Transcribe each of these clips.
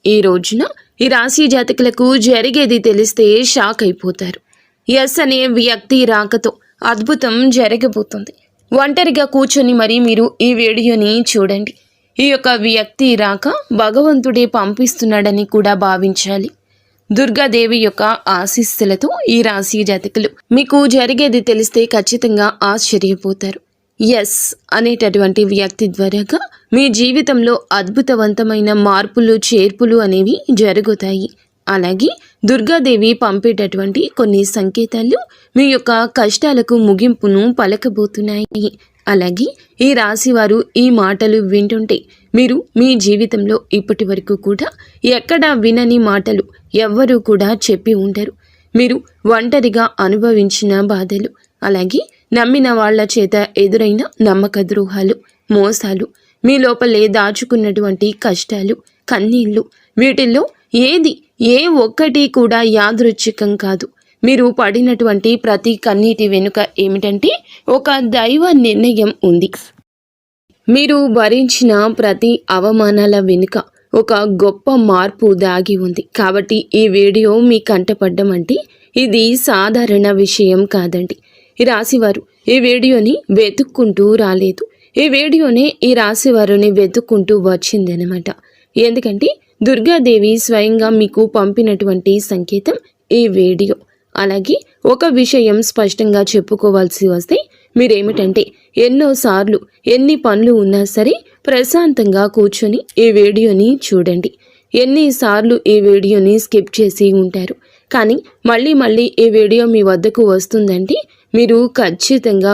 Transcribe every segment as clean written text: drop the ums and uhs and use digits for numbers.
ఈ రోజున ఈ రాశి జాతకులకు జరిగేది తెలిస్తే షాక్ అయిపోతారు. ఎస్ అనే వ్యక్తి రాకతో అద్భుతం జరగబోతుంది. ఒంటరిగా కూర్చొని మరి మీరు ఈ వీడియోని చూడండి. ఈ యొక్క వ్యక్తి రాక భగవంతుడే పంపిస్తున్నాడని కూడా భావించాలి. దుర్గాదేవి యొక్క ఆశీస్సులతో ఈ రాశి జాతకులు మీకు జరిగేది తెలిస్తే ఖచ్చితంగా ఆశ్చర్యపోతారు. ఎస్ అనేటటువంటి వ్యక్తి ద్వారాగా మీ జీవితంలో అద్భుతవంతమైన మార్పులు చేర్పులు అనేవి జరుగుతాయి. అలాగే దుర్గాదేవి పంపేటటువంటి కొన్ని సంకేతాలు మీ యొక్క కష్టాలకు ముగింపును పలకబోతున్నాయి. అలాగే ఈ రాశివారు ఈ మాటలు వింటుంటే మీరు మీ జీవితంలో ఇప్పటి వరకు కూడా ఎక్కడా వినని మాటలు ఎవ్వరూ కూడా చెప్పి ఉండరు. మీరు ఒంటరిగా అనుభవించిన బాధలు, అలాగే నమ్మిన వాళ్ల చేత ఎదురైన నమ్మక ద్రోహాలు, మోసాలు, మీ లోపలే దాచుకున్నటువంటి కష్టాలు, కన్నీళ్లు, వీటిల్లో ఏ ఒక్కటి కూడా యాదృచ్ఛికం కాదు. మీరు పడినటువంటి ప్రతి కన్నీటి వెనుక ఏమిటంటే ఒక దైవ నిర్ణయం ఉంది. మీరు భరించిన ప్రతి అవమానాల వెనుక ఒక గొప్ప మార్పు దాగి ఉంది. కాబట్టి ఈ వీడియో మీ కంటపడ్డం అంటే ఇది సాధారణ విషయం కాదండి. ఈ రాశివారు ఈ వీడియోని వెతుక్కుంటూ రాలేదు. ఈ వీడియోనే ఈ రాశివారిని వెతుక్కుంటూ వచ్చిందనమాట. ఎందుకంటే దుర్గాదేవి స్వయంగా మీకు పంపినటువంటి సంకేతం ఈ వీడియో. అలాగే ఒక విషయం స్పష్టంగా చెప్పుకోవాల్సి వస్తే మీరేమిటంటే ఎన్నోసార్లు ఎన్ని పనులు ఉన్నా సరే ప్రశాంతంగా కూర్చొని ఈ వీడియోని చూడండి. ఎన్నిసార్లు ఈ వీడియోని స్కిప్ చేసి ఉంటారు. కానీ మళ్ళీ ఈ వీడియో మీ వద్దకు వస్తుందంటే మీరు ఖచ్చితంగా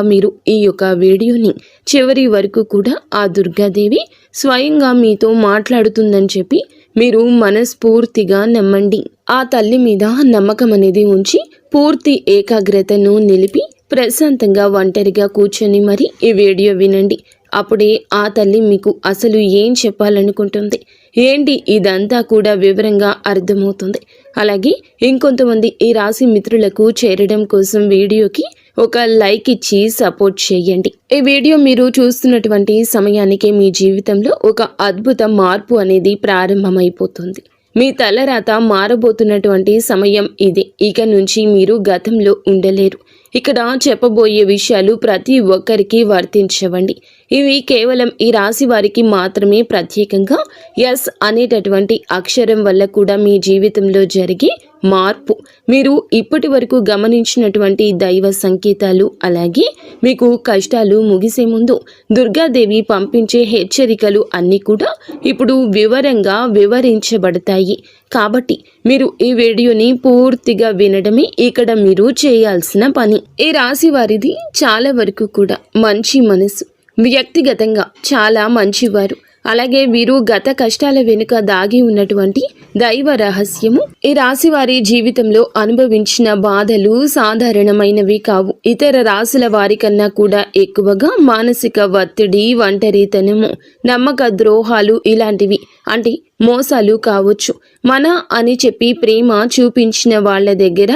ఈ యొక్క వీడియోని చివరి వరకు కూడా ఆ దుర్గాదేవి స్వయంగా మీతో మాట్లాడుతుందని చెప్పి మీరు మనస్ఫూర్తిగా నమ్మండి. ఆ తల్లి మీద నమ్మకం అనేది ఉంచి పూర్తి ఏకాగ్రతను నిలిపి ప్రశాంతంగా ఒంటరిగా కూర్చొని మరి ఈ వీడియో వినండి. అప్పుడే ఆ తల్లి మీకు అసలు ఏం చెప్పాలనుకుంటుంది ఏంటి ఇదంతా కూడా వివరంగా అర్థమవుతుంది. అలాగే ఇంకొంతమంది ఈ రాశి మిత్రులకు చేరడం కోసం వీడియోకి ఒక లైక్ ఇచ్చి సపోర్ట్ చేయండి. ఈ వీడియో మీరు చూస్తున్నటువంటి సమయానికి మీ జీవితంలో ఒక అద్భుత మార్పు అనేది ప్రారంభమైపోతుంది. మీ తలరాత మారబోతున్నటువంటి సమయం ఇది. ఇక నుంచి మీరు గతంలో ఉండలేరు. ఇక్కడ చెప్పబోయే విషయాలు ప్రతి ఒక్కరికి వర్తించవండి. ఇవి కేవలం ఈ రాశి వారికి మాత్రమే ప్రత్యేకంగా ఎస్ అనేటటువంటి అక్షరం వల్ల కూడా మీ జీవితంలో జరిగే మార్పు, మీరు ఇప్పటి వరకు గమనించినటువంటి దైవ సంకేతాలు, అలాగే మీకు కష్టాలు ముగిసే ముందు దుర్గాదేవి పంపించే హెచ్చరికలు అన్నీ కూడా ఇప్పుడు వివరంగా వివరించబడతాయి. కాబట్టి మీరు ఈ వీడియోని పూర్తిగా వినడమే ఇక్కడ మీరు చేయాల్సిన పని. ఈ రాశి వారిది చాలా వరకు కూడా మంచి మనసు, వ్యక్తిగతంగా చాలా మంచివారు. అలాగే వీరు గత కష్టాల వెనుక దాగి ఉన్నటువంటి దైవ రహస్యము. ఈ రాశి వారి జీవితంలో అనుభవించిన బాధలు సాధారణమైనవి కావు. ఇతర రాశుల వారి కన్నా కూడా ఎక్కువగా మానసిక ఒత్తిడి, ఒంటరితనము, నమ్మక ద్రోహాలు ఇలాంటివి, అంటే మోసాలు కావచ్చు. మన అని చెప్పి ప్రేమ చూపించిన వాళ్ళ దగ్గర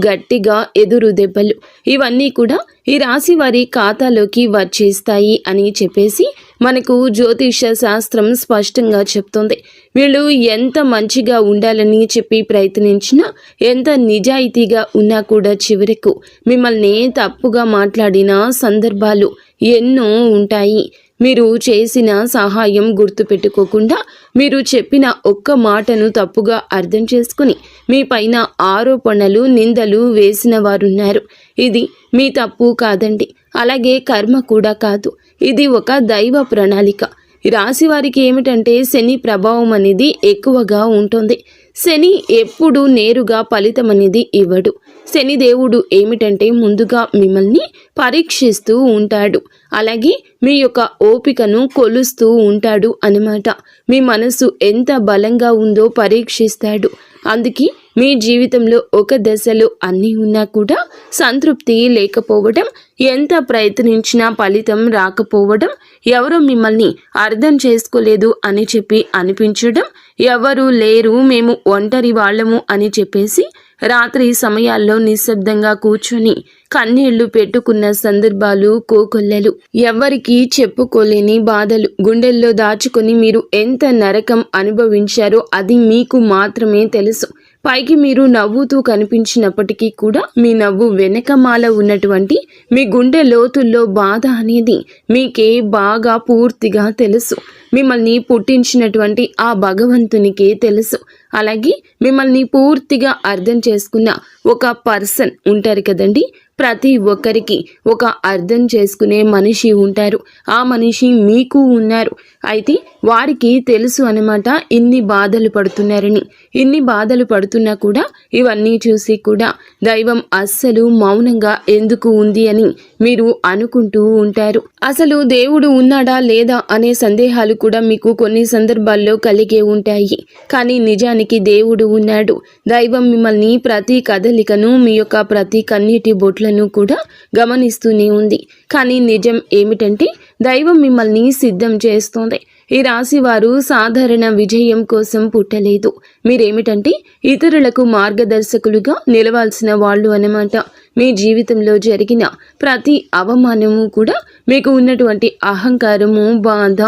గట్టిగా ఎదురు దెబ్బలు, ఇవన్నీ కూడా ఈ రాశి వారి ఖాతాలోకి వచ్చేస్తాయి అని చెప్పేసి మనకు జ్యోతిష శాస్త్రం స్పష్టంగా చెప్తుంది. వీళ్ళు ఎంత మంచిగా ఉండాలని చెప్పి ప్రయత్నించినా, ఎంత నిజాయితీగా ఉన్నా కూడా చివరకు మిమ్మల్ని తప్పుగా మాట్లాడిన సందర్భాలు ఎన్నో ఉంటాయి. మీరు చేసిన సహాయం గుర్తుపెట్టుకోకుండా మీరు చెప్పిన ఒక్క మాటను తప్పుగా అర్థం చేసుకుని మీ పైన ఆరోపణలు, నిందలు వేసిన వారున్నారు. ఇది మీ తప్పు కాదండి. అలాగే కర్మ కూడా కాదు. ఇది ఒక దైవ ప్రణాళిక. ఈ రాశి వారికి ఏమిటంటే శని ప్రభావం అనేది ఎక్కువగా ఉంటుంది. శని ఎప్పుడు నేరుగా ఫలితం అనేది ఇవ్వడు. శనిదేవుడు ఏమిటంటే ముందుగా మిమ్మల్ని పరీక్షిస్తూ ఉంటాడు. అలాగే మీ యొక్క ఓపికను కొలుస్తూ ఉంటాడు అన్నమాట. మీ మనసు ఎంత బలంగా ఉందో పరీక్షిస్తాడు. అందుకే మీ జీవితంలో ఒక దశలో అన్నీ ఉన్నా కూడా సంతృప్తి లేకపోవడం, ఎంత ప్రయత్నించినా ఫలితం రాకపోవడం, ఎవరో మిమ్మల్ని అర్థం చేసుకోలేదు అని చెప్పి అనిపించడం, ఎవరూ లేరు, మేము ఒంటరి వాళ్ళము అని చెప్పేసి రాత్రి సమయాల్లో నిశ్శబ్దంగా కూర్చొని కన్నీళ్లు పెట్టుకున్న సందర్భాలు కోకొల్లలు. ఎవ్వరికీ చెప్పుకోలేని బాధలు గుండెల్లో దాచుకొని మీరు ఎంత నరకం అనుభవించారో అది మీకు మాత్రమే తెలుసు. పైకి మీరు నవ్వుతూ కనిపించినప్పటికీ కూడా మీ నవ్వు వెనకమాల ఉన్నటువంటి మీ గుండె లోతుల్లో బాధ అనేది మీకే బాగా పూర్తిగా తెలుసు. మిమ్మల్ని పుట్టించినటువంటి ఆ భగవంతునికే తెలుసు. అలాగే మిమ్మల్ని పూర్తిగా అర్థం చేసుకున్న ఒక పర్సన్ ఉంటారు కదండి. ప్రతి ఒక్కరికి ఒక అర్థం చేసుకునే మనిషి ఉంటారు. ఆ మనిషి మీకు ఉన్నారు. అయితే వారికి తెలుసు అన్నమాట ఇన్ని బాధలు పడుతున్నారని. ఇన్ని బాధలు పడుతున్నా కూడా ఇవన్నీ చూసి కూడా దైవం అస్సలు మౌనంగా ఎందుకు ఉంది అని మీరు అనుకుంటూ ఉంటారు. అసలు దేవుడు ఉన్నాడా లేదా అనే సందేహాలు కూడా మీకు కొన్ని సందర్భాల్లో కలిగే ఉంటాయి. కానీ నిజానికి దేవుడు ఉన్నాడు. దైవం మిమ్మల్ని ప్రతి కదలికను, మీ యొక్క ప్రతి కన్నీటి బొట్లను కూడా గమనిస్తూనే ఉంది. కానీ నిజం ఏమిటంటే దైవం మిమ్మల్ని సిద్ధం చేస్తోంది. ఈ రాశి వారు సాధారణ విజయం కోసం పుట్టలేదు. మీరేమిటంటే ఇతరులకు మార్గదర్శకులుగా నిలవాల్సిన వాళ్ళు అన్నమాట. మీ జీవితంలో జరిగిన ప్రతి అవమానము కూడా మీకు ఉన్నటువంటి అహంకారము, బాధ,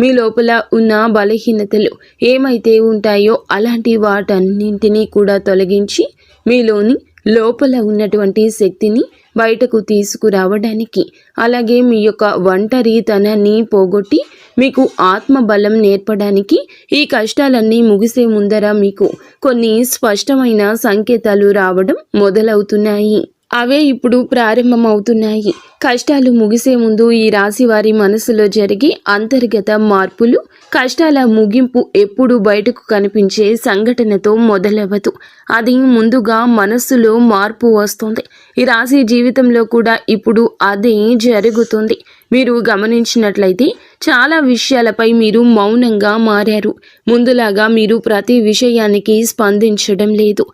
మీ లోపల ఉన్న బలహీనతలు ఏమైతే ఉంటాయో అలాంటి వాటన్నింటినీ కూడా తొలగించి మీలోని లోపల ఉన్నటువంటి శక్తిని బయటకు తీసుకురావడానికి, అలాగే మీ యొక్క ఒంటరితనాన్ని పోగొట్టి మీకు ఆత్మబలం నేర్పడానికి ఈ కష్టాలన్నీ ముగిసే ముందర మీకు కొన్ని స్పష్టమైన సంకేతాలు రావడం మొదలవుతున్నాయి. అవే ఇప్పుడు ప్రారంభమవుతున్నాయి. కష్టాలు ముగిసే ముందు ఈ రాశి వారి మనసులో జరిగే అంతర్గత మార్పులు, కష్టాల ముగింపు ఎప్పుడు బయటకు కనిపించే సంఘటనతో మొదలవ్వదు. అది ముందుగా మనస్సులో మార్పు వస్తుంది. ఈ రాశి జీవితంలో కూడా ఇప్పుడు అదే జరుగుతుంది. మీరు గమనించినట్లయితే చాలా విషయాలపై మీరు మౌనంగా మారారు. ముందులాగా మీరు ప్రతి విషయానికి స్పందించడం లేదు.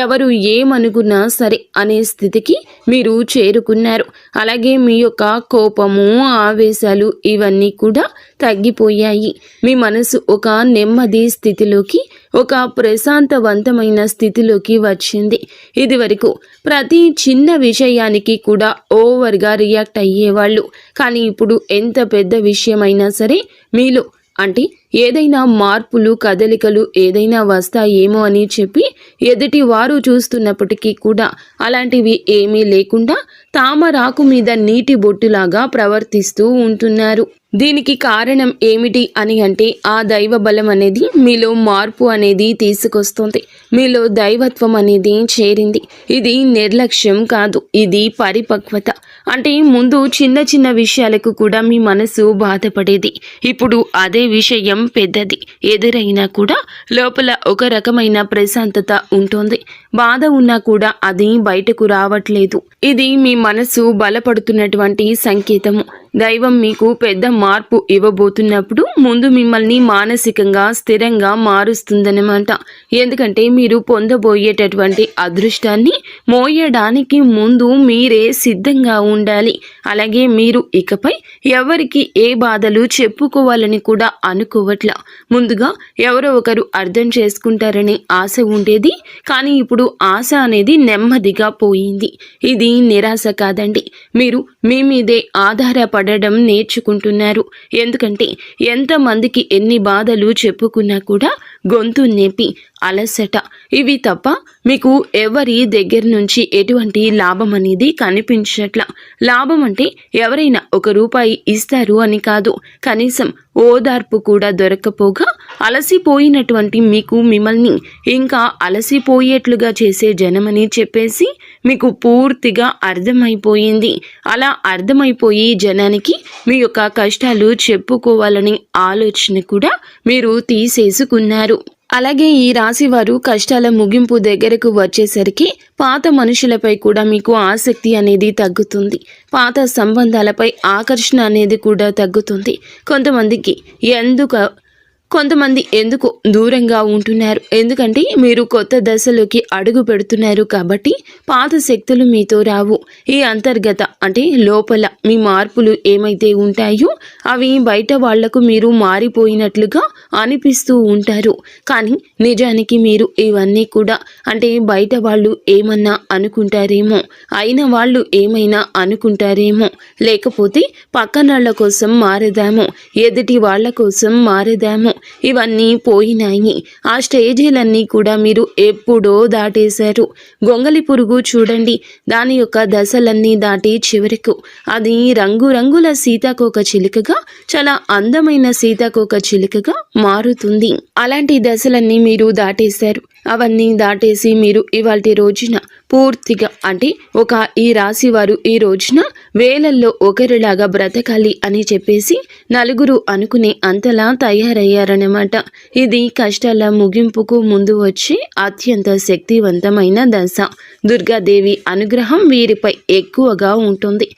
ఎవరు ఏమనుకున్నా సరే అనే స్థితికి మీరు చేరుకున్నారు. అలాగే మీ యొక్క కోపము, ఆవేశాలు ఇవన్నీ కూడా తగ్గిపోయాయి. మీ మనసు ఒక నెమ్మది స్థితిలోకి, ఒక ప్రశాంతవంతమైన స్థితిలోకి వచ్చింది. ఇది వరకు ప్రతి చిన్న విషయానికి కూడా ఓవర్గా రియాక్ట్ అయ్యేవాళ్ళు. కానీ ఇప్పుడు ఎంత పెద్ద విషయమైనా సరే మీలో అంటే ఏదైనా మార్పులు, కదలికలు ఏదైనా వస్తాయేమో అని చెప్పి ఎదుటి వారు చూస్తున్నప్పటికీ కూడా అలాంటివి ఏమీ లేకుండా తామరాకు మీద నీటి బొట్టులాగా ప్రవర్తిస్తూ ఉంటున్నారు. దీనికి కారణం ఏమిటి అని అంటే ఆ దైవ బలం అనేది మీలో మార్పు అనేది తీసుకొస్తుంది. మీలో దైవత్వం అనేది చేరింది. ఇది నిర్లక్ష్యం కాదు, ఇది పరిపక్వత. అంటే ముందు చిన్న చిన్న విషయాలకు కూడా మీ మనసు బాధపడేది. ఇప్పుడు అదే విషయం పెద్దది ఎదురైనా కూడా లోపల ఒక రకమైన ప్రశాంతత ఉంటుంది. బాధ ఉన్నా కూడా అది బయటకు రావట్లేదు. ఇది మీ మనసు బలపడుతున్నటువంటి సంకేతము. దైవం మీకు పెద్ద మార్పు ఇవ్వబోతున్నప్పుడు ముందు మిమ్మల్ని మానసికంగా స్థిరంగా మారుస్తుందన్నమాట. ఎందుకంటే మీరు పొందబోయేటటువంటి అదృష్టాన్ని మోయడానికి ముందు మీరే సిద్ధంగా ఉండాలి. అలాగే మీరు ఇకపై ఎవరికి ఏ బాధలు చెప్పుకోవాలని కూడా అనుకోవట్లా. ముందుగా ఎవరో ఒకరు అర్థం చేసుకుంటారని ఆశ ఉండేది. కానీ ఇప్పుడు ఆశ అనేది నెమ్మదిగా పోయింది. ఇది నిరాశ కాదండి. మీరు మీ మీదే ఆధారపడడం నేర్చుకుంటున్నారు. ఎందుకంటే ఎంతమందికి ఎన్ని బాధలు చెప్పుకున్నా కూడా గొంతు నొప్పి, అలసట ఇవి తప్ప మీకు ఎవరి దగ్గర నుంచి ఎటువంటి లాభం అనేది కనిపించట్లా. లాభం అంటే ఎవరైనా ₹1 ఇస్తారు అని కాదు, కనీసం ఓదార్పు కూడా దొరకపోగా అలసిపోయినటువంటి మీకు మిమ్మల్ని ఇంకా అలసిపోయేట్లుగా చేసే జనమని చెప్పేసి మీకు పూర్తిగా అర్థమైపోయింది. అలా అర్థమైపోయి జనానికి మీ యొక్క కష్టాలు చెప్పుకోవాలని ఆలోచన కూడా మీరు తీసేసుకున్నారు. అలాగే ఈ రాశి వారు కష్టాల ముగింపు దగ్గరకు వచ్చేసరికి పాత మనుషులపై కూడా మీకు ఆసక్తి అనేది తగ్గుతుంది. పాత సంబంధాలపై ఆకర్షణ అనేది కూడా తగ్గుతుంది. కొంతమందికి కొంతమంది ఎందుకు దూరంగా ఉంటున్నారు, ఎందుకంటే మీరు కొత్త దశలోకి అడుగు పెడుతున్నారు కాబట్టి పాత శక్తులు మీతో రావు. ఈ అంతర్గత అంటే లోపల మీ మార్పులు ఏమైతే ఉంటాయో అవి బయట వాళ్లకు మీరు మారిపోయినట్లుగా అనిపిస్తూ ఉంటారు. కానీ నిజానికి మీరు ఇవన్నీ కూడా అంటే బయట వాళ్ళు ఏమన్నా అనుకుంటారేమో, అయిన వాళ్ళు ఏమైనా అనుకుంటారేమో, లేకపోతే పక్కనళ్ళ కోసం మారదాము, ఎదుటి వాళ్ళ కోసం మారదాము, ఇవన్నీ పోయినాయి. ఆ స్టేజీలన్నీ కూడా మీరు ఎప్పుడో దాటేశారు. గొంగలి పురుగు చూడండి, దాని యొక్క దశలన్నీ దాటి చివరకు అది రంగురంగుల సీతాకోక చిలుకగా, చాలా అందమైన సీతాకోక చిలుకగా మారుతుంది. అలాంటి దశలన్నీ మీరు దాటేశారు. అవన్నీ దాటేసి మీరు ఇవాల్టి రోజున పూర్తిగా అంటే ఒక ఈ రాశి వారు ఈ రోజున వేలల్లో ఒకరిలాగా బ్రతకాలి అని చెప్పేసి నలుగురు అనుకునే అంతలా తయారయ్యారన్నమాట. ఇది కష్టాల ముగింపుకు ముందు వచ్చే అత్యంత శక్తివంతమైన దశ. దుర్గాదేవి అనుగ్రహం వీరిపై ఎక్కువగా ఉంటుంది.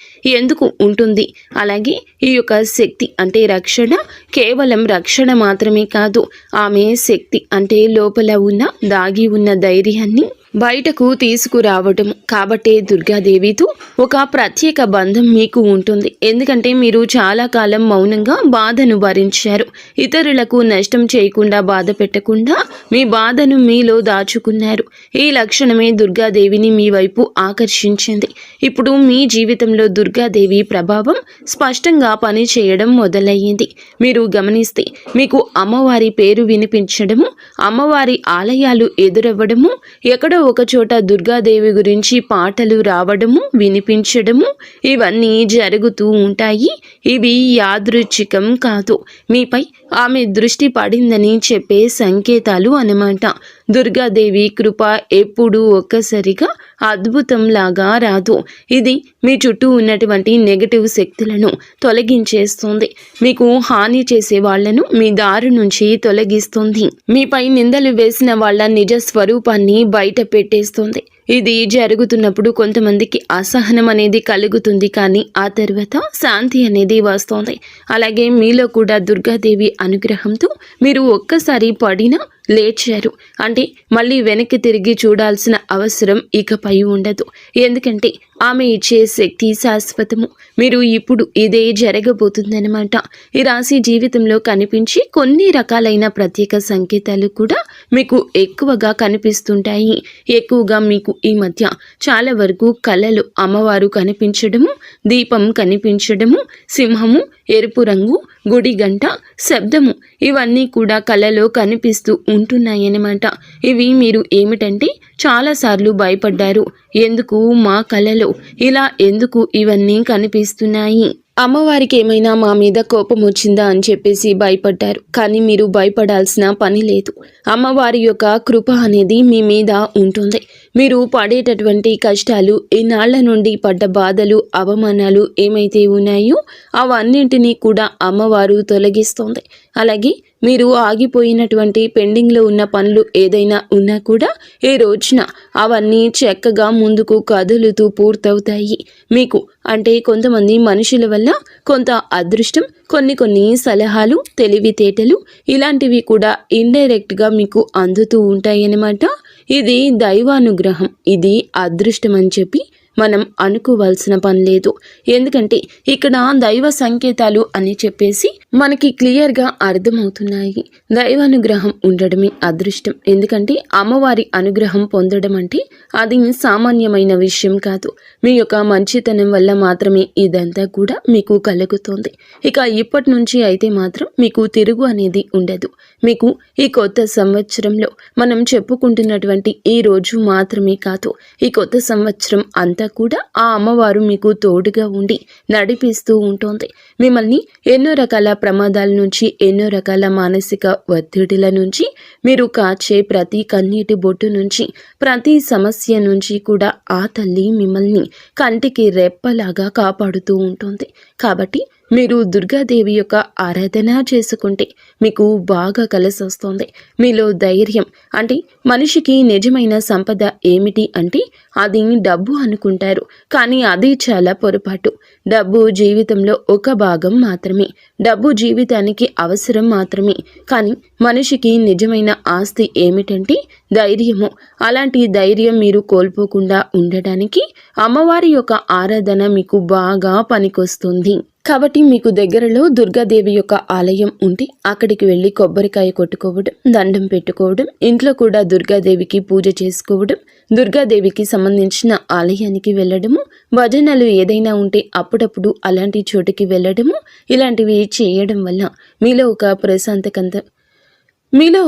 ఎందుకు ఉంటుంది? అలాగే ఈ యొక్క శక్తి అంటే రక్షణ కేవలం రక్షణ మాత్రమే కాదు, ఆమె శక్తి అంటే లోపల ఉన్న దాగి ఉన్న ధైర్యాన్ని బయటకు తీసుకురావటం. కాబట్టే దుర్గాదేవితో ఒక ప్రత్యేక బంధం మీకు ఉంటుంది. ఎందుకంటే మీరు చాలా కాలం మౌనంగా బాధను భరించారు. ఇతరులకు నష్టం చేయకుండా, బాధ పెట్టకుండా మీ బాధను మీలో దాచుకున్నారు. ఈ లక్షణమే దుర్గాదేవిని మీ వైపు ఆకర్షించింది. ఇప్పుడు మీ జీవితంలో దుర్గాదేవి ప్రభావం స్పష్టంగా పనిచేయడం మొదలయ్యింది. మీరు గమనిస్తే మీకు అమ్మవారి పేరు వినిపించడము, అమ్మవారి ఆలయాలు ఎదురవ్వడము, ఎక్కడో ఒక చోట దుర్గాదేవి గురించి పాటలు రావడము, వినిపించడము, ఇవన్నీ జరుగుతూ ఉంటాయి. ఇవి యాదృచ్ఛికం కాదు, మీపై ఆమె దృష్టి పడిందని చెప్పే సంకేతాలు అన్నమాట. దుర్గాదేవి కృప ఎప్పుడూ ఒక్కసారిగా అద్భుతంలాగా రాదు. ఇది మీ చుట్టూ ఉన్నటువంటి నెగటివ్ శక్తులను తొలగించేస్తుంది. మీకు హాని చేసే వాళ్లను మీ దారి నుంచి తొలగిస్తుంది. మీపై నిందలు వేసిన వాళ్ళ నిజ స్వరూపాన్ని బయట పెట్టేస్తుంది. ఇది జరుగుతున్నప్పుడు కొంతమందికి అసహనం అనేది కలుగుతుంది, కానీ ఆ తర్వాత శాంతి అనేది వస్తుంది. అలాగే మీలో కూడా దుర్గాదేవి అనుగ్రహంతో మీరు ఒక్కసారి పడినా లేచారు అంటే మళ్ళీ వెనక్కి తిరిగి చూడాల్సిన అవసరం ఇకపై ఉండదు. ఎందుకంటే ఆమె ఇచ్చే శక్తి శాశ్వతము. మీరు ఇప్పుడు ఇదే జరగబోతుందన్నమాట. ఈ రాశి జీవితంలో కనిపించి కొన్ని రకాలైన ప్రత్యేక సంకేతాలు కూడా మీకు ఎక్కువగా కనిపిస్తుంటాయి. ఎక్కువగా మీకు ఈ మధ్య చాలా వరకు కళలు అమ్మవారు కనిపించడము, దీపం కనిపించడము, సింహము, ఎరుపు రంగు, గుడి గంట, శబ్దము, ఇవన్నీ కూడా కళలో కనిపిస్తూ ఉంటున్నాయన్నమాట. ఇవి మీరు ఏమిటంటే చాలాసార్లు భయపడ్డారు. ఎందుకు మా కళలో ఇలా ఎందుకు ఇవన్నీ కనిపిస్తున్నాయి, అమ్మవారికి ఏమైనా మా మీద కోపం వచ్చిందా అని చెప్పేసి భయపడ్డారు. కానీ మీరు భయపడాల్సిన పని లేదు. అమ్మవారి యొక్క కృప అనేది మీ మీద ఉంటుంది. మీరు పడేటటువంటి కష్టాలు, ఈనాళ్ల నుండి పడ్డ బాధలు, అవమానాలు ఏమైతే ఉన్నాయో అవన్నింటినీ కూడా అమ్మవారు తొలగిస్తుంది. అలాగే మీరు ఆగిపోయినటువంటి పెండింగ్లో ఉన్న పనులు ఏదైనా ఉన్నా కూడా ఈ రోజున అవన్నీ చక్కగా ముందుకు కదులుతూ పూర్తవుతాయి. మీకు అంటే కొంతమంది మనుషుల వల్ల కొంత అదృష్టం, కొన్ని సలహాలు, తెలివితేటలు ఇలాంటివి కూడా ఇండైరెక్ట్గా మీకు అందుతూ ఉంటాయన్నమాట. ఇది దైవానుగ్రహం, ఇది అదృష్టం అని చెప్పి మనం అనుకోవాల్సిన పని లేదు. ఎందుకంటే ఇక్కడ దైవ సంకేతాలు అని చెప్పేసి మనకి క్లియర్గా అర్థమవుతున్నాయి. దైవానుగ్రహం ఉండడమే అదృష్టం. ఎందుకంటే అమ్మవారి అనుగ్రహం పొందడం అంటే అది సామాన్యమైన విషయం కాదు. మీ యొక్క మంచితనం వల్ల మాత్రమే ఇదంతా కూడా మీకు కలుగుతుంది. ఇక ఇప్పటి నుంచి అయితే మాత్రం మీకు తిరుగు అనేది ఉండదు. మీకు ఈ కొత్త సంవత్సరంలో మనం చెప్పుకుంటున్నటువంటి ఈ రోజు మాత్రమే కాదు, ఈ కొత్త సంవత్సరం అంతా కూడా ఆ అమ్మవారు మీకు తోడుగా ఉండి నడిపిస్తూ ఉంటుంది. మిమ్మల్ని ఎన్నో రకాల ప్రమాదాల నుంచి, ఎన్నో రకాల మానసిక ఒత్తిడిల నుంచి, మీరు కాచే ప్రతి కన్నీటి బొట్టు నుంచి, ప్రతి సమస్య నుంచి కూడా ఆ తల్లి మిమ్మల్ని కంటికి రెప్పలాగా కాపాడుతూ ఉంటుంది. కాబట్టి మీరు దుర్గాదేవి యొక్క ఆరాధన చేసుకుంటే మీకు బాగా కలిసి వస్తుంది. మీలో ధైర్యం అంటే మనిషికి నిజమైన సంపద ఏమిటి అంటే అది డబ్బు అనుకుంటారు, కానీ అది చాలా పొరపాటు. డబ్బు జీవితంలో ఒక భాగం మాత్రమే, డబ్బు జీవితానికి అవసరం మాత్రమే. కానీ మనిషికి నిజమైన ఆస్తి ఏమిటంటే ధైర్యము. అలాంటి ధైర్యం మీరు కోల్పోకుండా ఉండడానికి అమ్మవారి యొక్క ఆరాధన మీకు బాగా పనికొస్తుంది. కాబట్టి మీకు దగ్గరలో దుర్గాదేవి యొక్క ఆలయం ఉంటే అక్కడికి వెళ్ళి కొబ్బరికాయ కొట్టుకోవడం, దండం పెట్టుకోవడం, ఇంట్లో కూడా దుర్గాదేవికి పూజ చేసుకోవడం, దుర్గాదేవికి సంబంధించిన ఆలయానికి వెళ్ళడము, భజనలు ఏదైనా ఉంటే అప్పుడప్పుడు అలాంటి చోటుకి వెళ్ళడము, ఇలాంటివి చేయడం వల్ల మీలో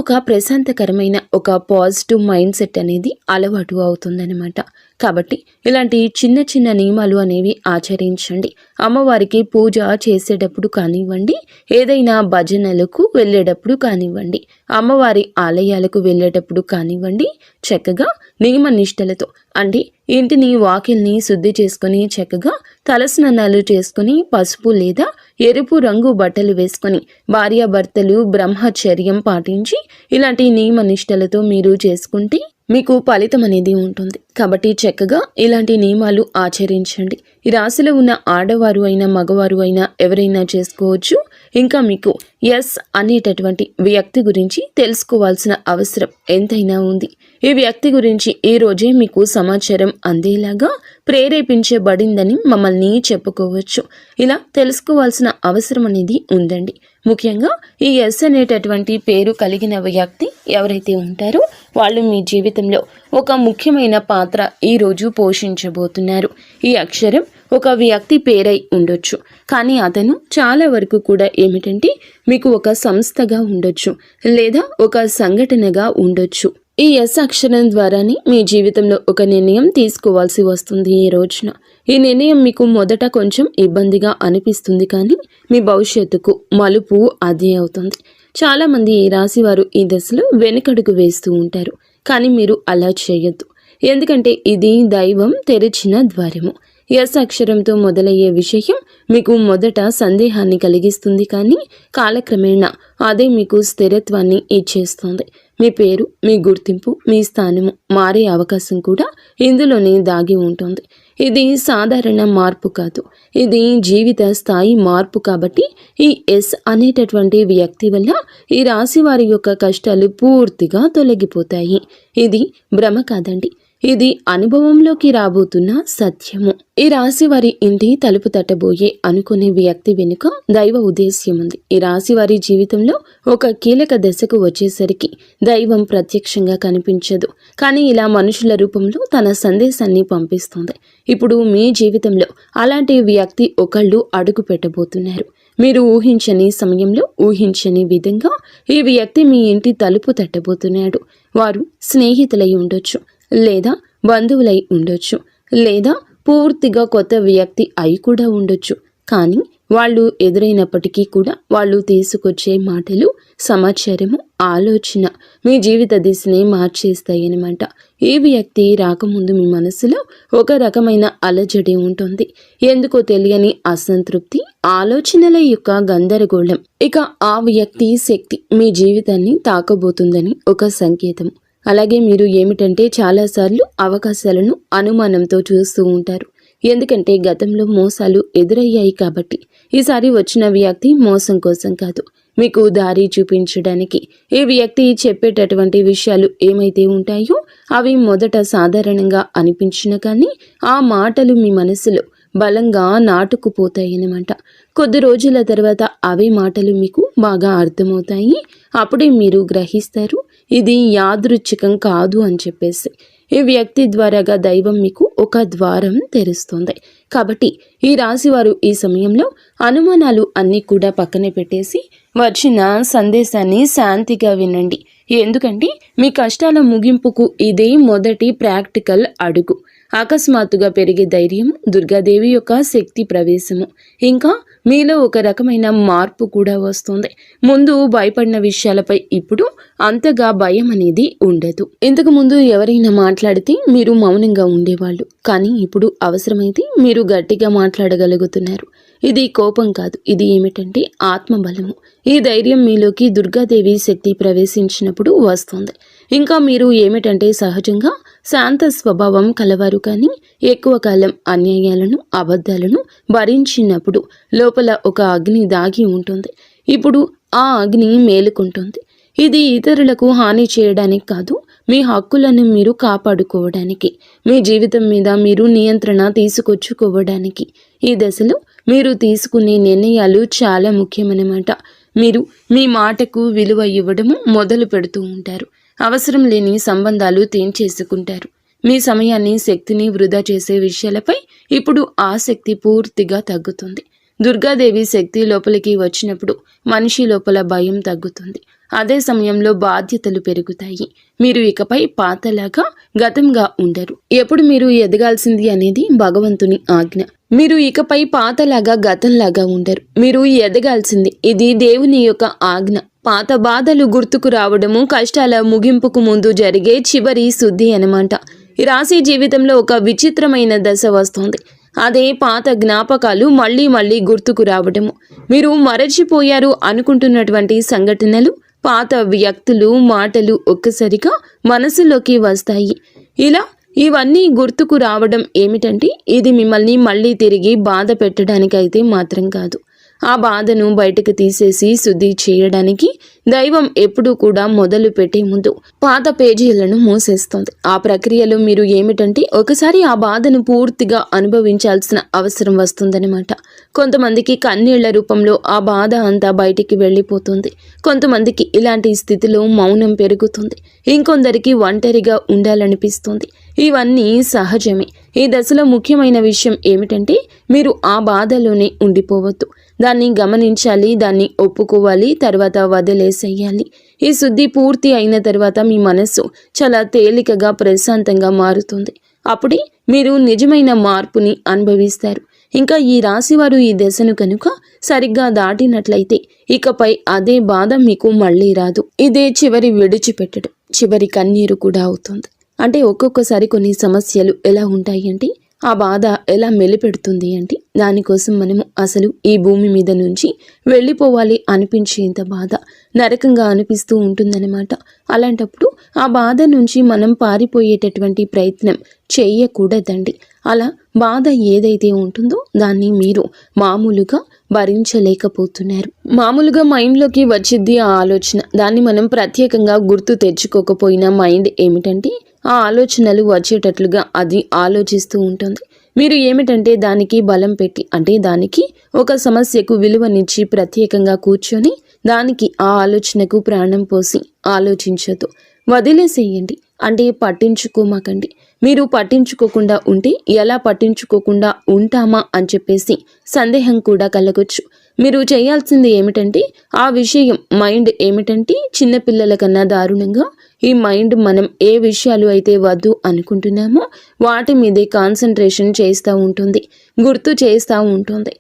ఒక ప్రశాంతకరమైన ఒక పాజిటివ్ మైండ్ సెట్ అనేది అలవాటు అవుతుందన్నమాట. కాబట్టి ఇలాంటి చిన్న చిన్న నియమాలు అనేవి ఆచరించండి. అమ్మవారికి పూజ చేసేటప్పుడు కానివ్వండి, ఏదైనా భజనలకు వెళ్ళేటప్పుడు కానివ్వండి, అమ్మవారి ఆలయాలకు వెళ్ళేటప్పుడు కానివ్వండి, చక్కగా నియమ నిష్టలతో అంటే ఇంటిని వాకిల్ని శుద్ధి చేసుకొని చక్కగా తలస్నానాలు చేసుకుని పసుపు లేదా ఎరుపు రంగు బట్టలు వేసుకొని భార్యాభర్తలు బ్రహ్మచర్యం పాటించి ఇలాంటి నియమ నిష్టలతో మీరు చేసుకుంటే మీకు ఫలితం అనేది ఉంటుంది. కాబట్టి చక్కగా ఇలాంటి నియమాలు ఆచరించండి. ఈ రాశిలో ఉన్న ఆడవారు అయినా మగవారు అయినా ఎవరైనా చేసుకోవచ్చు. ఇంకా మీకు ఎస్ అనేటటువంటి వ్యక్తి గురించి తెలుసుకోవాల్సిన అవసరం ఎంతైనా ఉంది. ఈ వ్యక్తి గురించి ఈ రోజే మీకు సమాచారం అందేలాగా ప్రేరేపించబడిందని మమ్మల్ని చెప్పుకోవచ్చు. ఇలా తెలుసుకోవాల్సిన అవసరం అనేది ఉందండి. ముఖ్యంగా ఈ ఎస్ అనేటటువంటి పేరు కలిగిన వ్యక్తి ఎవరైతే ఉంటారో వాళ్ళు మీ జీవితంలో ఒక ముఖ్యమైన పాత్ర ఈరోజు పోషించబోతున్నారు. ఈ అక్షరం ఒక వ్యక్తి పేరై ఉండొచ్చు, కానీ అతను చాలా వరకు కూడా ఏమిటంటే మీకు ఒక సంస్థగా ఉండొచ్చు లేదా ఒక సంఘటనగా ఉండొచ్చు. ఈ ఎస్ అక్షరం ద్వారానే మీ జీవితంలో ఒక నిర్ణయం తీసుకోవాల్సి వస్తుంది. ఈ రోజున ఈ నిర్ణయం మీకు మొదట కొంచెం ఇబ్బందిగా అనిపిస్తుంది, కానీ మీ భవిష్యత్తుకు మలుపు అదే అవుతుంది. చాలామంది ఈ రాశి వారు ఈ దశలో వెనుకడుగు వేస్తూ ఉంటారు, కానీ మీరు అలా చేయొద్దు. ఎందుకంటే ఇది దైవం తెరిచిన ద్వారము. ఎస్ అక్షరంతో మొదలయ్యే విషయం మీకు మొదట సందేహాన్ని కలిగిస్తుంది, కానీ కాలక్రమేణా అదే మీకు స్థిరత్వాన్ని ఇచ్చేస్తుంది. మీ పేరు, మీ గుర్తింపు, మీ స్థానము మారే అవకాశం కూడా ఇందులోనే దాగి ఉంటుంది. ఇది సాధారణ మార్పు కాదు, ఇది జీవిత స్థాయి మార్పు. కాబట్టి ఈ ఎస్ అనేటటువంటి వ్యక్తి వల్ల ఈ రాశి వారి యొక్క కష్టాలు పూర్తిగా తొలగిపోతాయి. ఇది భ్రమ కాదండి, ఇది అనుభవంలోకి రాబోతున్న సత్యము. ఈ రాశి వారి ఇంటి తలుపు తట్టబోయే అనుకునే వ్యక్తి వెనుక దైవ ఉద్దేశ్యం ఉంది. ఈ రాశి వారి జీవితంలో ఒక కీలక దశకు వచ్చేసరికి దైవం ప్రత్యక్షంగా కనిపించదు, కానీ ఇలా మనుషుల రూపంలో తన సందేశాన్ని పంపిస్తుంది. ఇప్పుడు మీ జీవితంలో అలాంటి వ్యక్తి ఒకళ్ళు అడుగు పెట్టబోతున్నారు. మీరు ఊహించని సమయంలో ఊహించని విధంగా ఈ వ్యక్తి మీ ఇంటి తలుపు తట్టబోతున్నాడు. వారు స్నేహితులై ఉండొచ్చు, లేదా బంధువులై ఉండొచ్చు, లేదా పూర్తిగా కొత్త వ్యక్తి అయి కూడా ఉండొచ్చు. కానీ వాళ్ళు ఎదురైనప్పటికీ కూడా వాళ్ళు తీసుకొచ్చే మాటలు, సమాచారము, ఆలోచన మీ జీవిత దిశని మార్చేస్తాయి అన్నమాట. ఈ వ్యక్తి రాకముందు మీ మనసులో ఒక రకమైన అలజడి ఉంటుంది. ఎందుకో తెలియని అసంతృప్తి, ఆలోచనల యొక్క గందరగోళం. ఇక ఆ వ్యక్తి శక్తి మీ జీవితాన్ని తాకబోతుందని ఒక సంకేతం. అలాగే మీరు ఏమిటంటే చాలాసార్లు అవకాశాలను అనుమానంతో చూస్తూ ఉంటారు. ఎందుకంటే గతంలో మోసాలు ఎదురయ్యాయి కాబట్టి. ఈసారి వచ్చిన వ్యక్తి మోసం కోసం కాదు, మీకు దారి చూపించడానికి. ఈ వ్యక్తి చెప్పేటటువంటి విషయాలు ఏమైతే ఉంటాయో అవి మొదట సాధారణంగా అనిపించిన కానీ ఆ మాటలు మీ మనసులో బలంగా నాటుకుపోతాయన్నమాట. కొద్ది రోజుల తర్వాత అవే మాటలు మీకు బాగా అర్థమవుతాయి. అప్పుడే మీరు గ్రహిస్తారు ఇది యాదృచ్ఛికం కాదు అని చెప్పేసి. ఈ వ్యక్తి ద్వారాగా దైవం మీకు ఒక ద్వారం తెరుస్తుంది. కాబట్టి ఈ రాశివారు ఈ సమయంలో అనుమానాలు అన్నీ కూడా పక్కనే పెట్టేసి వచ్చిన సందేశాన్ని శాంతిగా వినండి. ఎందుకంటే మీ కష్టాల ముగింపుకు ఇదే మొదటి ప్రాక్టికల్ అడుగు. అకస్మాత్తుగా పెరిగే ధైర్యం, దుర్గాదేవి యొక్క శక్తి ప్రవేశము, ఇంకా మీలో ఒక రకమైన మార్పు కూడా వస్తుంది. ముందు భయపడిన విషయాలపై ఇప్పుడు అంతగా భయం అనేది ఉండదు. ఇంతకు ముందు ఎవరైనా మాట్లాడితే మీరు మౌనంగా ఉండేవాళ్ళు, కానీ ఇప్పుడు అవసరమైతే మీరు గట్టిగా మాట్లాడగలుగుతున్నారు. ఇది కోపం కాదు, ఇది ఏమిటంటే ఆత్మబలము. ఈ ధైర్యం మీలోకి దుర్గాదేవి శక్తి ప్రవేశించినప్పుడు వస్తుంది. ఇంకా మీరు ఏమిటంటే సహజంగా శాంత స్వభావం కలవారు, కానీ ఎక్కువ కాలం అన్యాయాలను అబద్ధాలను భరించినప్పుడు లోపల ఒక అగ్ని దాగి ఉంటుంది. ఇప్పుడు ఆ అగ్ని మేలుకుంటుంది. ఇది ఇతరులకు హాని చేయడానికి కాదు, మీ హక్కులను మీరు కాపాడుకోవడానికి, మీ జీవితం మీద మీరు నియంత్రణ తీసుకొచ్చుకోవడానికి. ఈ దశలో మీరు తీసుకునే నిర్ణయాలు చాలా ముఖ్యమన్నమాట. మీరు మీ మాటకు విలువ ఇవ్వడము మొదలు పెడుతూ ఉంటారు. అవసరం లేని సంబంధాలు తెంచేసుకుంటారు. మీ సమయాన్ని శక్తిని వృధా చేసే విషయాలపై ఇప్పుడు ఆసక్తి పూర్తిగా తగ్గుతుంది. దుర్గాదేవి శక్తి లోపలికి వచ్చినప్పుడు మనిషి లోపల భయం తగ్గుతుంది. అదే సమయంలో బాధ్యతలు పెరుగుతాయి. మీరు ఇకపై పాతలాగా గతంగా ఉండరు. ఎప్పుడు మీరు ఎదగాల్సింది అనేది భగవంతుని ఆజ్ఞ. మీరు ఇకపై పాతలాగా గతంలాగా ఉండరు. మీరు ఎదగాల్సింది, ఇది దేవుని యొక్క ఆజ్ఞ. పాత బాధలు గుర్తుకు రావడము కష్టాల ముగింపుకు ముందు జరిగే చివరి శుద్ధి అన్నమాట. ఈ రాశి జీవితంలో ఒక విచిత్రమైన దశ వస్తుంది. అదే పాత జ్ఞాపకాలు మళ్ళీ మళ్ళీ గుర్తుకు రావడము. మీరు మరచిపోయారు అనుకుంటున్నటువంటి సంఘటనలు, పాత వ్యక్తులు, మాటలు ఒక్కసారిగా మనసులోకి వస్తాయి. ఇలా ఇవన్నీ గుర్తుకు రావడం ఏమిటంటే ఇది మిమ్మల్ని మళ్ళీ తిరిగి బాధ పెట్టడానికైతే మాత్రం కాదు. ఆ బాధను బయటకు తీసేసి శుద్ధి చేయడానికి దైవం ఎప్పుడూ కూడా మొదలు పెట్టే ముందు పాత పేజీలను మూసేస్తుంది. ఆ ప్రక్రియలో మీరు ఏమిటంటే ఒకసారి ఆ బాధను పూర్తిగా అనుభవించాల్సిన అవసరం వస్తుందన్నమాట. కొంతమందికి కన్నీళ్ల రూపంలో ఆ బాధ అంతా బయటికి వెళ్ళిపోతుంది. కొంతమందికి ఇలాంటి స్థితిలో మౌనం పెరుగుతుంది. ఇంకొందరికి ఒంటరిగా ఉండాలనిపిస్తుంది. ఇవన్నీ సహజమే. ఈ దశలో ముఖ్యమైన విషయం ఏమిటంటే మీరు ఆ బాధలోనే ఉండిపోవద్దు. దాన్ని గమనించాలి, దాన్ని ఒప్పుకోవాలి, తర్వాత వదిలేసేయాలి. ఈ శుద్ధి పూర్తి అయిన తర్వాత మీ మనస్సు చాలా తేలికగా ప్రశాంతంగా మారుతుంది. అప్పుడే మీరు నిజమైన మార్పుని అనుభవిస్తారు. ఇంకా ఈ రాశివారు ఈ దశను కనుక సరిగ్గా దాటినట్లయితే ఇకపై అదే బాధ మీకు మళ్ళీ రాదు. ఇదే చివరి విడిచిపెట్టడం, చివరి కన్నీరు కూడా అవుతుంది. అంటే ఒక్కొక్కసారి కొన్ని సమస్యలు ఎలా ఉంటాయి అంటే ఆ బాధ ఎలా మెలిపెడుతుంది అంటే దానికోసం మనము అసలు ఈ భూమి మీద నుంచి వెళ్ళిపోవాలి అనిపించేంత బాధ నరకంగా అనిపిస్తూ ఉంటుందన్నమాట. అలాంటప్పుడు ఆ బాధ నుంచి మనం పారిపోయేటటువంటి ప్రయత్నం చేయకూడదండి. అలా బాధ ఏదైతే ఉంటుందో దాన్ని మీరు మామూలుగా భరించలేకపోతున్నారు. మామూలుగా మైండ్లోకి వచ్చింది ఆ ఆలోచన. దాన్ని మనం ప్రత్యేకంగా గుర్తు తెచ్చుకోకపోయినా మైండ్ ఏమిటంటే ఆ ఆలోచనలు వచ్చేటట్లుగా అది ఆలోచిస్తూ ఉంటుంది. మీరు ఏమిటంటే దానికి బలం పెట్టి, అంటే దానికి ఒక సమస్యకు విలువనిచ్చి ప్రత్యేకంగా కూర్చొని దానికి ఆ ఆలోచనకు ప్రాణం పోసి ఆలోచించదు, వదిలేసేయండి. అంటే పట్టించుకోమాకండి. మీరు పట్టించుకోకుండా ఉంటే ఎలా పట్టించుకోకుండా ఉంటామా అని చెప్పేసి సందేహం కూడా కలగొచ్చు. మీరు చేయాల్సింది ఏమిటంటే ఆ విషయం మైండ్ ఏమిటంటే చిన్నపిల్లల కన్నా దారుణంగా ఈ మైండ్ మనం ఏ విషయాలు అయితే వద్దు అనుకుంటున్నామో వాటి మీదే కాన్సన్ట్రేషన్ చేస్తూ ఉంటుంది, గుర్తు చేస్తూ ఉంటుంది.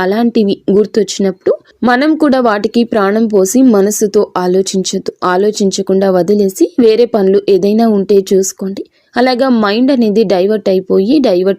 అలాంటివి గుర్తొచ్చినప్పుడు మనం కూడా వాటికి ప్రాణం పోసి మనసుతో ఆలోచించొద్దు. ఆలోచించకుండా వదిలేసి వేరే పనులు ఏదైనా ఉంటే చూసుకోండి. అలాగా మైండ్ అనేది డైవర్ట్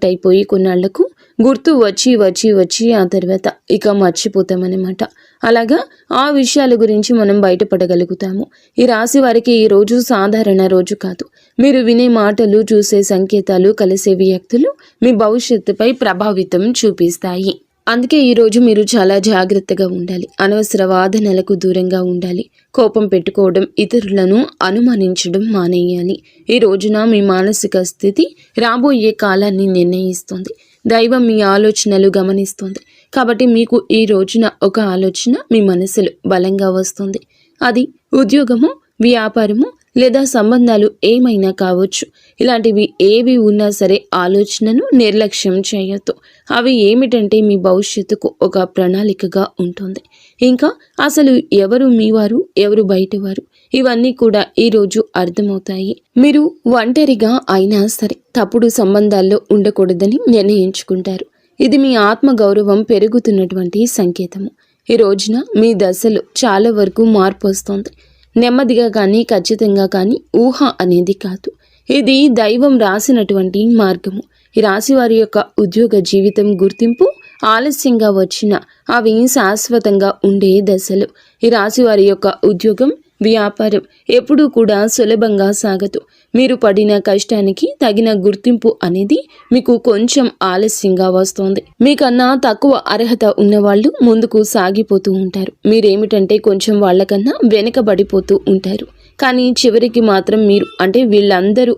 అయిపోయి కొన్నాళ్లకు గుర్తు వచ్చి ఆ తర్వాత ఇక మర్చిపోతామన్నమాట. అలాగా ఆ విషయాల గురించి మనం బయటపడగలుగుతాము. ఈ రాశి వారికి ఈ రోజు సాధారణ రోజు కాదు. మీరు వినే మాటలు, చూసే సంకేతాలు, కలిసే వ్యక్తులు మీ భవిష్యత్తుపై ప్రభావితం చూపిస్తాయి. అందుకే ఈరోజు మీరు చాలా జాగ్రత్తగా ఉండాలి. అనవసర వాదనలకు దూరంగా ఉండాలి. కోపం పెట్టుకోవడం, ఇతరులను అనుమానించడం మానేయాలి. ఈ రోజున మీ మానసిక స్థితి రాబోయే కాలాన్ని నిర్ణయిస్తుంది. దైవం మీ ఆలోచనలు గమనిస్తుంది. కాబట్టి మీకు ఈ రోజున ఒక ఆలోచన మీ మనసులో బలంగా వస్తుంది. అది ఉద్యోగము, వ్యాపారము లేదా సంబంధాలు ఏమైనా కావచ్చు. ఇలాంటివి ఏవి ఉన్నా సరే ఆలోచనను నిర్లక్ష్యం చేయొద్దు. అవి ఏమిటంటే మీ భవిష్యత్తుకు ఒక ప్రణాళికగా ఉంటుంది. ఇంకా అసలు ఎవరు మీవారు, ఎవరు బయటవారు, ఇవన్నీ కూడా ఈరోజు అర్థమవుతాయి. మీరు ఒంటరిగా అయినా సరే తప్పుడు సంబంధాల్లో ఉండకూడదని నిర్ణయించుకుంటారు. ఇది మీ ఆత్మగౌరవం పెరుగుతున్నటువంటి సంకేతము. ఈ రోజున మీ దశలో చాలా వరకు మార్పు వస్తుంది. నెమ్మదిగా కానీ ఖచ్చితంగా కానీ ఊహ అనేది కాదు. ఇది దైవం రాసినటువంటి మార్గము. ఈ రాశి వారి యొక్క ఉద్యోగ జీవితం గుర్తింపు ఆలస్యంగా వచ్చినా అవి శాశ్వతంగా ఉండే దశలు. ఈ రాశి వారి యొక్క ఉద్యోగం, వ్యాపారం ఎప్పుడూ కూడా సులభంగా సాగదు. మీరు పడిన కష్టానికి తగిన గుర్తింపు అనేది మీకు కొంచెం ఆలస్యంగా వస్తుంది. మీకన్నా తక్కువ అర్హత ఉన్నవాళ్ళు ముందుకు సాగిపోతూ ఉంటారు. మీరేమిటంటే కొంచెం వాళ్ళకన్నా వెనుకబడిపోతూ ఉంటారు. కానీ చివరికి మాత్రం మీరు వీళ్ళందరూ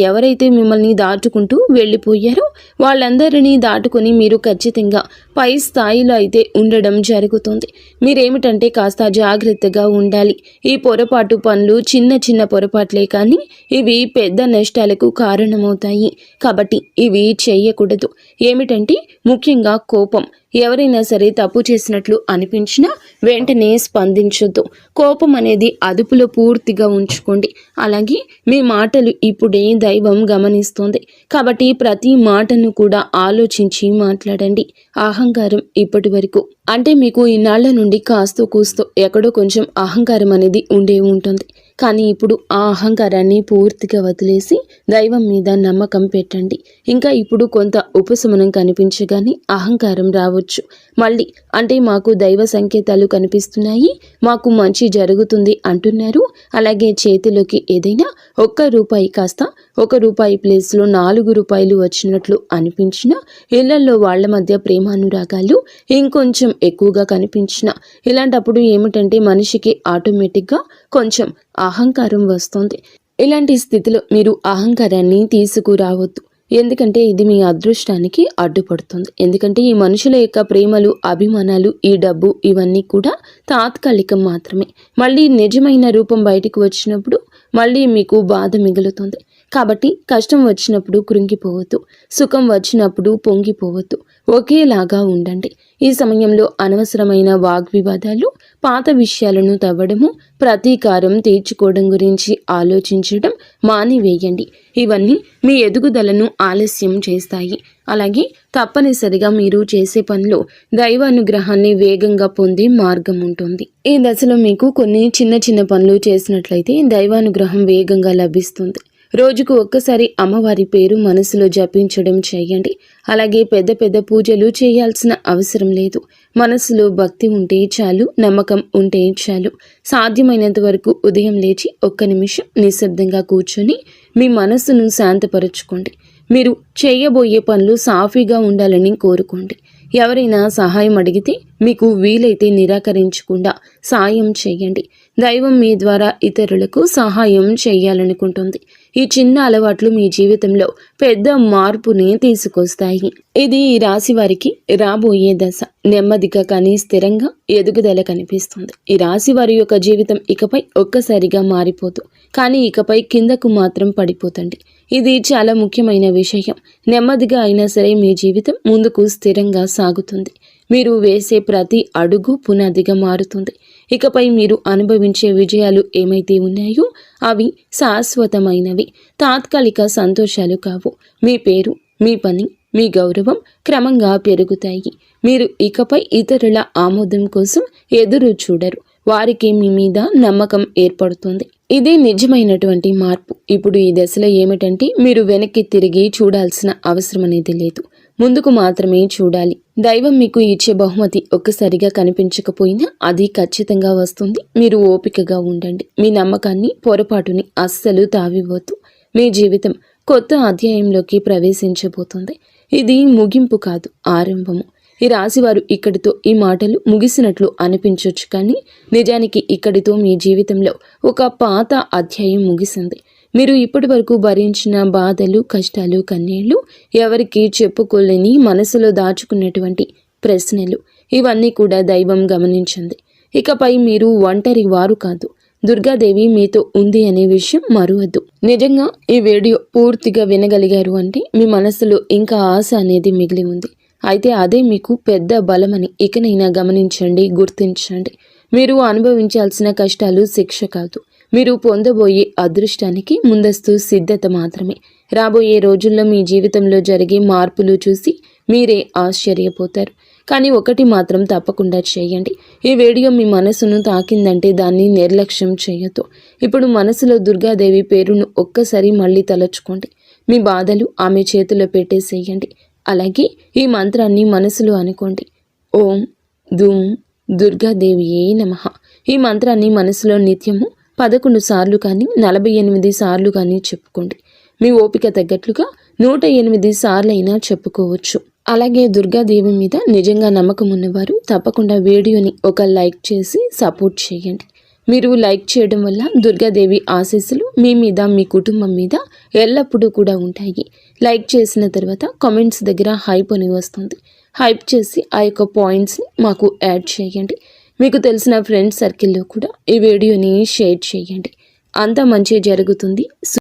ఎవరైతే మిమ్మల్ని దాటుకుంటూ వెళ్ళిపోయారో వాళ్ళందరినీ దాటుకొని మీరు ఖచ్చితంగా పై స్థాయిలో అయితే ఉండడం జరుగుతుంది. మీరేమిటంటే కాస్త జాగ్రత్తగా ఉండాలి. ఈ పొరపాటు పనులు చిన్న చిన్న పొరపాట్లే కానీ ఇవి పెద్ద నష్టాలకు కారణమవుతాయి. కాబట్టి ఇవి చేయకూడదు. ఏమిటంటే ముఖ్యంగా కోపం. ఎవరైనా సరే తప్పు చేసినట్లు అనిపించినా వెంటనే స్పందించొద్దు. కోపం అనేది అదుపులో పూర్తిగా ఉంచుకోండి. అలాగే మీ మాటలు ఇప్పుడే దైవం గమనిస్తోంది. కాబట్టి ప్రతి మాటను కూడా ఆలోచించి మాట్లాడండి. అహంకారం ఇప్పటి వరకు మీకు ఇన్నాళ్ల నుండి కాస్తో కూస్తో ఎక్కడో కొంచెం అహంకారం అనేది ఉండే ఉంటుంది. కానీ ఇప్పుడు ఆ అహంకారాన్ని పూర్తిగా వదిలేసి దైవం మీద నమ్మకం పెట్టండి. ఇంకా ఇప్పుడు కొంత ఉపశమనం కనిపించగానే అహంకారం రావచ్చు. మళ్ళీ మాకు దైవ సంకేతాలు కనిపిస్తున్నాయి, మాకు మంచి జరుగుతుంది అంటున్నారు. అలాగే చేతిలోకి ఏదైనా ₹1 కాస్త ₹1 ప్లేస్లో ₹4 వచ్చినట్లు అనిపించిన, ఇళ్లలో వాళ్ల మధ్య ప్రేమానురాగాలు ఇంకొంచెం ఎక్కువగా కనిపించిన, ఇలాంటప్పుడు ఏమిటంటే మనిషికి ఆటోమేటిక్గా కొంచెం అహంకారం వస్తుంది. ఇలాంటి స్థితిలో మీరు అహంకారాన్ని తీసుకురావద్దు. ఎందుకంటే ఇది మీ అదృష్టానికి అడ్డుపడుతుంది. ఎందుకంటే ఈ మనుషుల యొక్క ప్రేమలు, అభిమానాలు, ఈ డబ్బు ఇవన్నీ కూడా తాత్కాలికం మాత్రమే. మళ్ళీ నిజమైన రూపం బయటికి వచ్చినప్పుడు మళ్ళీ మీకు బాధ మిగులుతుంది. కాబట్టి కష్టం వచ్చినప్పుడు కృంగిపోవద్దు, సుఖం వచ్చినప్పుడు పొంగిపోవద్దు. ఒకేలాగా ఉండండి. ఈ సమయంలో అనవసరమైన వాగ్వివాదాలు, పాత విషయాలను తవ్వడము, ప్రతీకారం తీర్చుకోవడం గురించి ఆలోచించడం మానివేయండి. ఇవన్నీ మీ ఎదుగుదలను ఆలస్యం చేస్తాయి. అలాగే తప్పనిసరిగా మీరు చేసే పనిలో దైవానుగ్రహాన్ని వేగంగా పొందే మార్గం ఉంటుంది. ఈ దశలో మీకు కొన్ని చిన్న చిన్న పనులు చేసినట్లయితే దైవానుగ్రహం వేగంగా లభిస్తుంది. రోజుకు ఒక్కసారి అమ్మవారి పేరు మనసులో జపించడం చేయండి. అలాగే పెద్ద పెద్ద పూజలు చేయాల్సిన అవసరం లేదు. మనసులో భక్తి ఉంటే చాలు, నమ్మకం ఉంటే చాలు. సాధ్యమైనంత వరకు ఉదయం లేచి 1 నిమిషం నిశ్శబ్దంగా కూర్చొని మీ మనసును శాంతపరచుకోండి. మీరు చేయబోయే పనులు సాఫీగా ఉండాలని కోరుకోండి. ఎవరైనా సహాయం అడిగితే మీకు వీలైతే నిరాకరించకుండా సాయం చేయండి. దైవం మీ ద్వారా ఇతరులకు సహాయం చేయాలనుకుంటుంది. ఈ చిన్న అలవాట్లు మీ జీవితంలో పెద్ద మార్పుని తీసుకొస్తాయి. ఇది ఈ రాశి వారికి రాబోయే దశ. నెమ్మదిగా కానీ స్థిరంగా ఎదుగుదల కనిపిస్తుంది. ఈ రాశి వారి యొక్క జీవితం ఇకపై ఒక్కసారిగా మారిపోదు, కానీ ఇకపై కిందకు మాత్రం పడిపోతండి. ఇది చాలా ముఖ్యమైన విషయం. నెమ్మదిగా అయినా సరే మీ జీవితం ముందుకు స్థిరంగా సాగుతుంది. మీరు వేసే ప్రతి అడుగు పునాదిగా మారుతుంది. ఇకపై మీరు అనుభవించే విజయాలు ఏమైతే ఉన్నాయో అవి శాశ్వతమైనవి, తాత్కాలిక సంతోషాలు కావు. మీ పేరు, మీ పని, మీ గౌరవం క్రమంగా పెరుగుతాయి. మీరు ఇకపై ఇతరుల ఆమోదం కోసం ఎదురు చూడరు. వారికి మీ మీద నమ్మకం ఏర్పడుతుంది. ఇదే నిజమైనటువంటి మార్పు. ఇప్పుడు ఈ దశలో ఏమిటంటే మీరు వెనక్కి తిరిగి చూడాల్సిన అవసరం అనేది లేదు, ముందుకు మాత్రమే చూడాలి. దైవం మీకు ఇచ్చే బహుమతి ఒక్కసారిగా కనిపించకపోయినా అది ఖచ్చితంగా వస్తుంది. మీరు ఓపికగా ఉండండి. మీ నమ్మకాన్ని, పొరపాటుని అస్సలు తావివ్వద్దు. మీ జీవితం కొత్త అధ్యాయంలోకి ప్రవేశించబోతుంది. ఇది ముగింపు కాదు, ఆరంభము. ఈ రాశివారు ఇక్కడితో ఈ మాటలు ముగిసినట్లు అనిపించవచ్చు, కానీ నిజానికి ఇక్కడితో మీ జీవితంలో ఒక పాత అధ్యాయం ముగిసింది. మీరు ఇప్పటి వరకు భరించిన బాధలు, కష్టాలు, కన్నీళ్లు, ఎవరికి చెప్పుకోలేని మనసులో దాచుకున్నటువంటి ప్రశ్నలు, ఇవన్నీ కూడా దైవం గమనించింది. ఇకపై మీరు ఒంటరి వారు కాదు, దుర్గాదేవి మీతో ఉంది అనే విషయం మరువద్దు. నిజంగా ఈ వీడియో పూర్తిగా వినగలిగారు అంటే మీ మనసులో ఇంకా ఆశ అనేది మిగిలి ఉంది. అయితే అదే మీకు పెద్ద బలమని ఇకనైనా గమనించండి, గుర్తించండి. మీరు అనుభవించాల్సిన కష్టాలు శిక్ష కాదు, మీరు పొందబోయే అదృష్టానికి ముందస్తు సిద్ధత మాత్రమే. రాబోయే రోజుల్లో మీ జీవితంలో జరిగే మార్పులు చూసి మీరే ఆశ్చర్యపోతారు. కానీ ఒకటి మాత్రం తప్పకుండా చేయండి. ఈ వీడియో మీ మనసును తాకిందంటే దాన్ని నిర్లక్ష్యం చేయొద్దు. ఇప్పుడు మనసులో దుర్గాదేవి పేరును ఒక్కసారి మళ్ళీ తలచుకోండి. మీ బాధలు ఆమె చేతిలో పెట్టేసేయండి. అలాగే ఈ మంత్రాన్ని మనసులో అనుకోండి. ఓం ధూమ్ దుర్గాదేవియే నమః. ఈ మంత్రాన్ని మనసులో నిత్యము 11 సార్లు కానీ 48 సార్లు కానీ చెప్పుకోండి. మీ ఓపిక తగ్గట్లుగా 108 సార్లైనా చెప్పుకోవచ్చు. అలాగే దుర్గాదేవి మీద నిజంగా నమ్మకం ఉన్నవారు తప్పకుండా వీడియోని ఒక లైక్ చేసి సపోర్ట్ చేయండి. మీరు లైక్ చేయడం వల్ల దుర్గాదేవి ఆశీస్సులు మీ మీద మీ కుటుంబం మీద ఎల్లప్పుడూ కూడా ఉంటాయి. లైక్ చేసిన తర్వాత కామెంట్స్ దగ్గర హైప్ అని వస్తుంది. హైప్ చేసి ఆ యొక్క పాయింట్స్ని మాకు యాడ్ చేయండి. మీకు తెలిసిన ఫ్రెండ్స్ సర్కిల్లో కూడా ఈ వీడియోని షేర్ చేయండి. అంతా మంచి జరుగుతుంది.